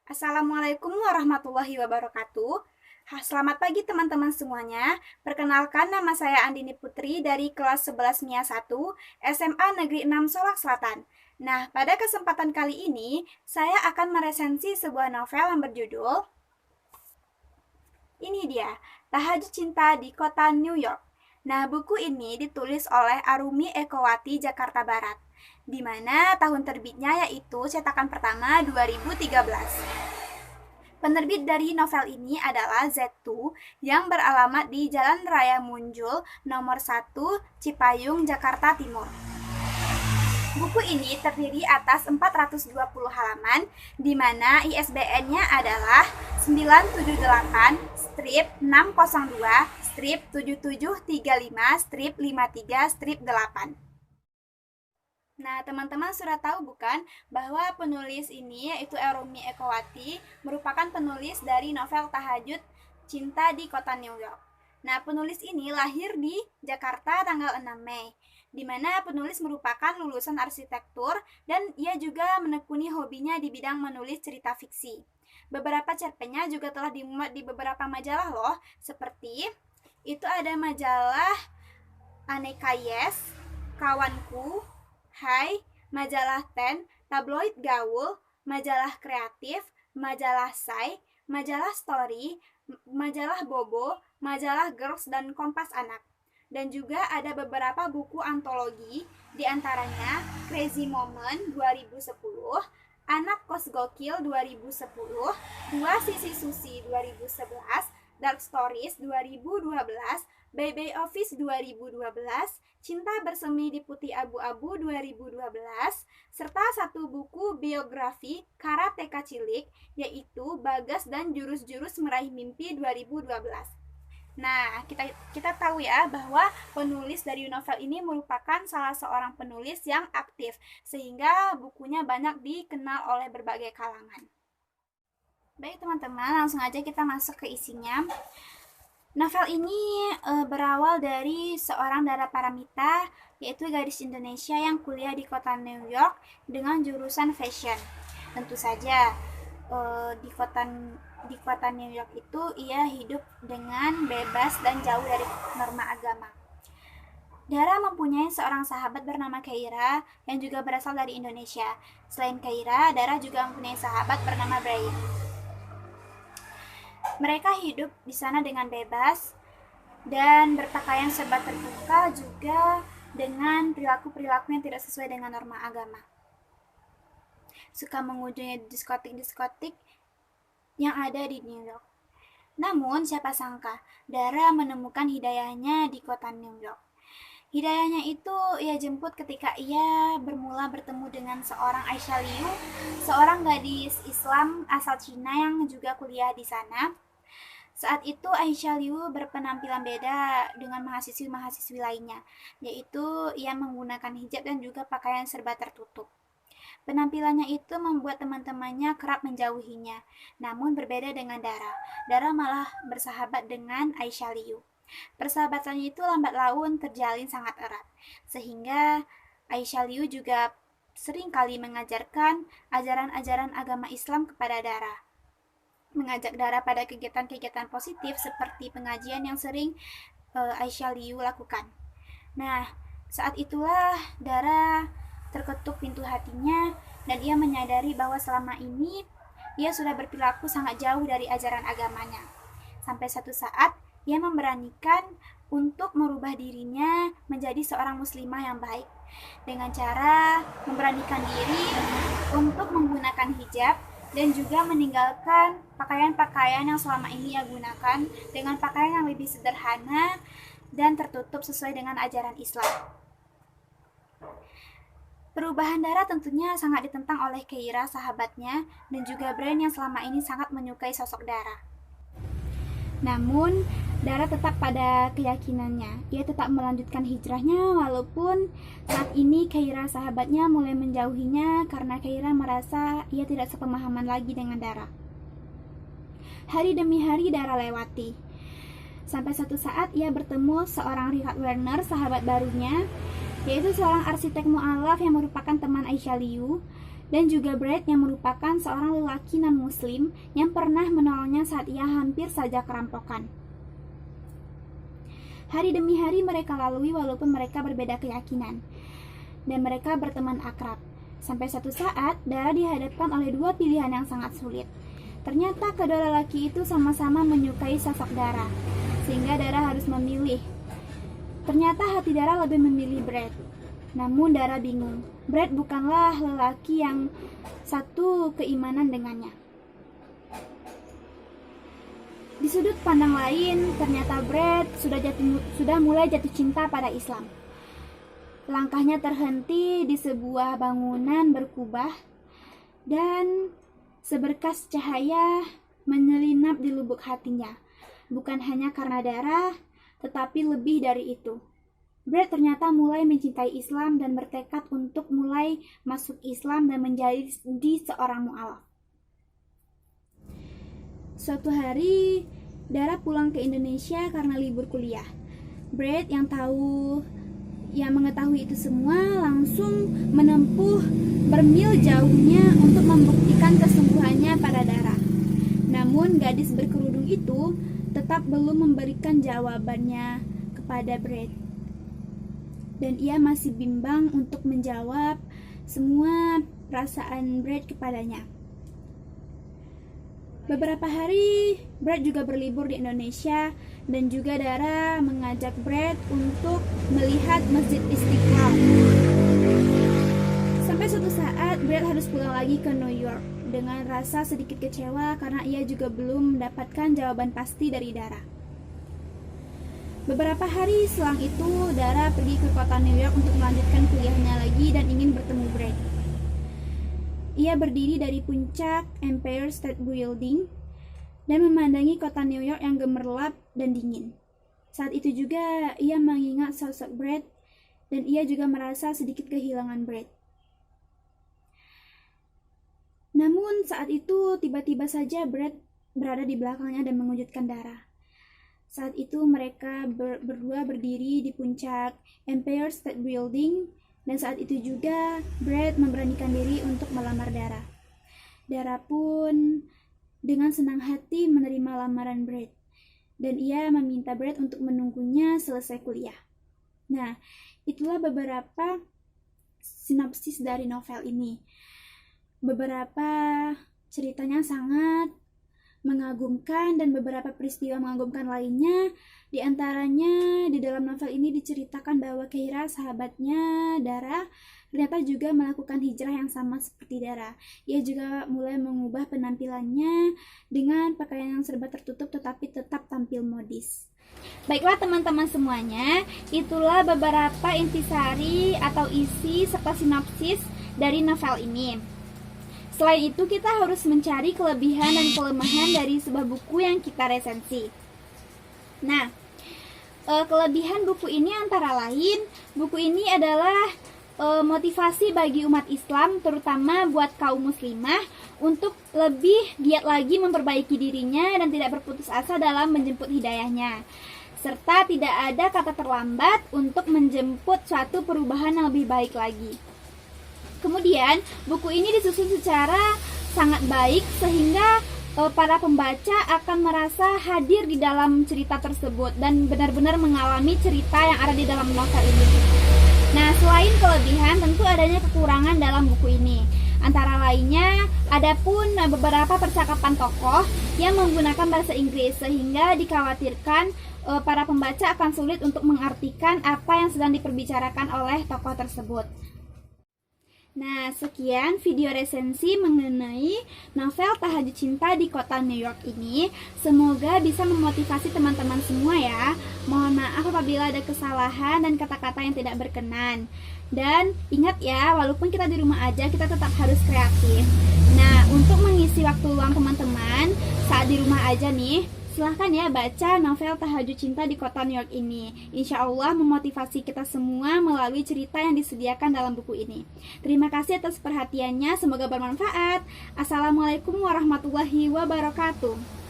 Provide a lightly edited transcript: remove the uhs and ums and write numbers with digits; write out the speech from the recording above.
Assalamualaikum warahmatullahi wabarakatuh. Selamat pagi teman-teman semuanya. Perkenalkan, nama saya Andini Putri dari kelas 11 MIA 1 SMA Negeri 6 Solok Selatan. Nah, pada kesempatan kali ini saya akan meresensi sebuah novel yang berjudul ini dia, Tahajud Cinta di Kota New York. Nah, buku ini ditulis oleh Arumi Ekowati Jakarta Barat, di mana tahun terbitnya yaitu cetakan pertama 2013. Penerbit dari novel ini adalah Z2 yang beralamat di Jalan Raya Munjul nomor 1 Cipayung, Jakarta Timur. Buku ini terdiri atas 420 halaman, di mana ISBN-nya adalah 978-602-7735-53-8. Nah, teman-teman sudah tahu bukan bahwa penulis ini yaitu Arumi Ekowati merupakan penulis dari novel Tahajud Cinta di Kota New York. Nah, penulis ini lahir di Jakarta tanggal 6 Mei, di mana penulis merupakan lulusan arsitektur dan ia juga menekuni hobinya di bidang menulis cerita fiksi. Beberapa cerpennya juga telah dimuat di beberapa majalah loh, seperti itu ada majalah Aneka Yes, Kawanku, Hai, majalah Ten, tabloid Gaul, majalah Kreatif, majalah Sai, majalah Story, majalah Bobo, majalah Girls, dan Kompas Anak. Dan juga ada beberapa buku antologi, diantaranya Crazy Moment 2010, Anak Kos Gokil 2010, Dua Sisi Susi 2011, Dark Stories 2012, Baby Office 2012, Cinta Bersemi di Putih Abu-Abu 2012, serta satu buku biografi karateka cilik yaitu Bagas dan Jurus-Jurus Meraih Mimpi 2012. Nah, kita tahu ya bahwa penulis dari novel ini merupakan salah seorang penulis yang aktif, sehingga bukunya banyak dikenal oleh berbagai kalangan. Baik teman-teman, langsung aja kita masuk ke isinya. Novel ini berawal dari seorang Dara Paramita, yaitu gadis Indonesia yang kuliah di kota New York dengan jurusan fashion. Tentu saja di kota New York itu ia hidup dengan bebas dan jauh dari norma agama. Dara mempunyai seorang sahabat bernama Keira yang juga berasal dari Indonesia. Selain Keira, Dara juga mempunyai sahabat bernama Brian. Mereka hidup di sana dengan bebas dan berpakaian serba terbuka, juga dengan perilaku-perilaku yang tidak sesuai dengan norma agama. Suka mengunjungi diskotik-diskotik yang ada di New York. Namun, siapa sangka Dara menemukan hidayahnya di kota New York. Hidayahnya itu ia jemput ketika ia bermula bertemu dengan seorang Aisyah Liu, seorang gadis Islam asal Cina yang juga kuliah di sana. Saat itu Aisyah Liu berpenampilan beda dengan mahasiswi-mahasiswi lainnya, yaitu ia menggunakan hijab dan juga pakaian serba tertutup. Penampilannya itu membuat teman-temannya kerap menjauhinya, namun berbeda dengan Dara. Dara malah bersahabat dengan Aisyah Liu. Persahabatannya itu lambat laun terjalin sangat erat, sehingga Aisyah Liu juga sering kali mengajarkan ajaran-ajaran agama Islam kepada Dara. Mengajak Dara pada kegiatan-kegiatan positif seperti pengajian yang sering Aisyah Liu lakukan. Nah, saat itulah Dara terketuk pintu hatinya dan ia menyadari bahwa selama ini ia sudah berperilaku sangat jauh dari ajaran agamanya. Sampai satu saat ia memberanikan untuk merubah dirinya menjadi seorang muslimah yang baik dengan cara memberanikan diri untuk menggunakan hijab dan juga meninggalkan pakaian-pakaian yang selama ini ia gunakan dengan pakaian yang lebih sederhana dan tertutup sesuai dengan ajaran Islam. Perubahan Dara tentunya sangat ditentang oleh Keira, sahabatnya, dan juga Brian yang selama ini sangat menyukai sosok Dara. Namun, Dara tetap pada keyakinannya. Ia tetap melanjutkan hijrahnya walaupun saat ini Keira, sahabatnya, mulai menjauhinya karena Keira merasa ia tidak sepemahaman lagi dengan Dara. Hari demi hari Dara lewati. Sampai satu saat ia bertemu seorang Richard Werner, sahabat barunya, yaitu seorang arsitek mu'alaf yang merupakan teman Aisyah Liu. dan juga Brad yang merupakan seorang lelaki non-muslim yang pernah menolongnya saat ia hampir saja kerampokan. Hari demi hari mereka lalui walaupun mereka berbeda keyakinan, dan mereka berteman akrab. Sampai suatu saat, Dara dihadapkan oleh dua pilihan yang sangat sulit. Ternyata kedua lelaki itu sama-sama menyukai sosok Dara, sehingga Dara harus memilih. Ternyata hati Dara lebih memilih Brad. Namun Dara bingung, Brad bukanlah lelaki yang satu keimanan dengannya. Di sudut pandang lain, ternyata Brad sudah mulai jatuh cinta pada Islam. Langkahnya terhenti di sebuah bangunan berkubah, dan seberkas cahaya menyelinap di lubuk hatinya. Bukan hanya karena Dara, tetapi lebih dari itu. Brad ternyata mulai mencintai Islam dan bertekad untuk mulai masuk Islam dan menjadi seorang mu'alaf. Suatu hari, Dara pulang ke Indonesia karena libur kuliah. Brad yang mengetahui itu semua langsung menempuh bermil jauhnya untuk membuktikan kesungguhannya pada Dara. Namun gadis berkerudung itu tetap belum memberikan jawabannya kepada Brad. Dan ia masih bimbang untuk menjawab semua perasaan Brad kepadanya. Beberapa hari, Brad juga berlibur di Indonesia, dan juga Dara mengajak Brad untuk melihat Masjid Istiqlal. Sampai suatu saat, Brad harus pulang lagi ke New York dengan rasa sedikit kecewa karena ia juga belum mendapatkan jawaban pasti dari Dara. Beberapa hari selang itu, Dara pergi ke kota New York untuk melanjutkan kuliahnya lagi dan ingin bertemu Brad. Ia berdiri dari puncak Empire State Building dan memandangi kota New York yang gemerlap dan dingin. Saat itu juga ia mengingat sosok Brad dan ia juga merasa sedikit kehilangan Brad. Namun saat itu tiba-tiba saja Brad berada di belakangnya dan mengejutkan Dara. Saat itu mereka berdua berdiri di puncak Empire State Building, dan saat itu juga Brad memberanikan diri untuk melamar Dara. Dara pun dengan senang hati menerima lamaran Brad, dan ia meminta Brad untuk menunggunya selesai kuliah. Nah, itulah beberapa sinopsis dari novel ini. Beberapa ceritanya sangat mengagumkan dan beberapa peristiwa mengagumkan lainnya. Di antaranya di dalam novel ini diceritakan bahwa Keira, sahabatnya Dara, ternyata juga melakukan hijrah yang sama seperti Dara. Ia juga mulai mengubah penampilannya dengan pakaian yang serba tertutup tetapi tetap tampil modis. Baiklah teman-teman semuanya, itulah beberapa intisari atau isi serta sinopsis dari novel ini. Selain itu, kita harus mencari kelebihan dan kelemahan dari sebuah buku yang kita resensi. Nah, kelebihan buku ini antara lain, buku ini adalah motivasi bagi umat Islam, terutama buat kaum muslimah, untuk lebih giat lagi memperbaiki dirinya dan tidak berputus asa dalam menjemput hidayahnya. Serta tidak ada kata terlambat untuk menjemput suatu perubahan yang lebih baik lagi. Kemudian, buku ini disusun secara sangat baik sehingga para pembaca akan merasa hadir di dalam cerita tersebut dan benar-benar mengalami cerita yang ada di dalam novel ini. Nah, selain kelebihan, tentu adanya kekurangan dalam buku ini. Antara lainnya, ada pun beberapa percakapan tokoh yang menggunakan bahasa Inggris sehingga dikhawatirkan para pembaca akan sulit untuk mengartikan apa yang sedang diperbicarakan oleh tokoh tersebut. Nah, sekian video resensi mengenai novel Tahajud Cinta di Kota New York ini. Semoga bisa memotivasi teman-teman semua ya. Mohon maaf apabila ada kesalahan dan kata-kata yang tidak berkenan. Dan ingat ya, walaupun kita di rumah aja, kita tetap harus kreatif. Nah, untuk mengisi waktu luang teman-teman saat di rumah aja nih, silahkan ya baca novel Tahajud Cinta di Kota New York ini. Insya Allah memotivasi kita semua melalui cerita yang disediakan dalam buku ini. Terima kasih atas perhatiannya, semoga bermanfaat. Assalamualaikum warahmatullahi wabarakatuh.